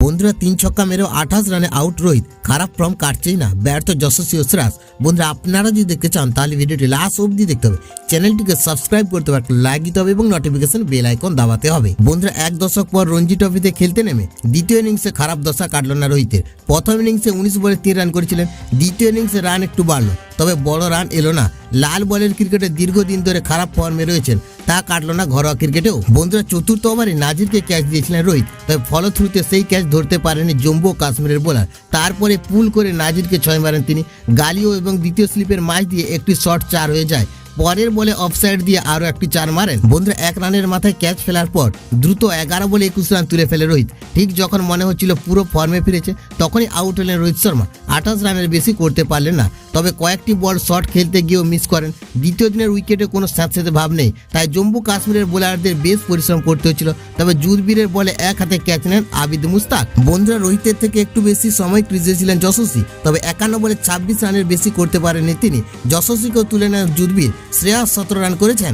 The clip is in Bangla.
বন্ধুরা 3 ছক্কা মেরেও 28 রানে আউট রোহিত, খারাপ ফর্ম কাটছেই না, ব্যর্থ যশস্বী ও সিরাজ। বন্ধুরা আপনারা যদি দেখতে চান তাহলে ভিডিওটি লাস্ট অবধি দেখতে হবে, চ্যানেলটিকে সাবস্ক্রাইব করতে হবে, লাইক দিতে হবে এবং নোটিফিকেশন বেল আইকন দাবাতে হবে। বন্ধুরা 1 দশক পর রঞ্জি ট্রফিতে খেলতে নেমে দ্বিতীয় ইনিংসে খারাপ দশা কাটল না রোহিতের। প্রথম ইনিংসে 19 বলে 3 রান করেছিলেন, দ্বিতীয় ইনিংসে রান একটু বাড়লো, তবে বড় রান এলো না। লাল বলের ক্রিকেটে দীর্ঘদিন ধরে খারাপ ফর্মে রয়েছেন, তা কাটলো না ঘরোয়া ক্রিকেটেও। বন্ধুরা চতুর্থ ওভারে নাজিরকে ক্যাচ দিয়েছিলেন রোহিত, তবে ফলশ্রুতিতে সেই ক্যাচ ধরতে পারেনি জম্মু ও কাশ্মীরের বোলার। তারপরে পুল করে নাজিরকে 6 মারেন তিনি। গালিও এবং দ্বিতীয় স্লিপের মাঝ দিয়ে একটি শট 4 হয়ে যায়। পরের বলে অফসাইড দিয়ে আরও একটি 4 মারেন। বন্ধুরা 1 রানের মাথায় ক্যাচ ফেলার পর দ্রুত 11 বলে 21 রান তুলে ফেলে রোহিত। ঠিক যখন মনে হচ্ছিল পুরো ফর্মে ফিরেছে, তখনই আউট হলেন রোহিত শর্মা। 28 রানের বেশি করতে পারলেন না, তবে কয়েকটি বল শট খেলতে গিয়েও মিস করেন। দ্বিতীয় দিনের উইকেটে কোনো স্যাঁতস্যাঁতে ভাব নেই, তাই জম্মু কাশ্মীরের বোলারদের বেশ পরিশ্রম করতে হচ্ছিল। তবে জুদবীরের বলে 1 হাতে ক্যাচ নেন আবিদ মুস্তাক। বন্ধুরা রোহিতের থেকে একটু বেশি সময় ক্রিজে ছিলেন যশস্বী, তবে 51 বলে 26 রানের বেশি করতে পারেননি তিনি। যশস্বীকেও তুলে নেন জুদবীর, শ্রেয়াস 17 রান করেছেন।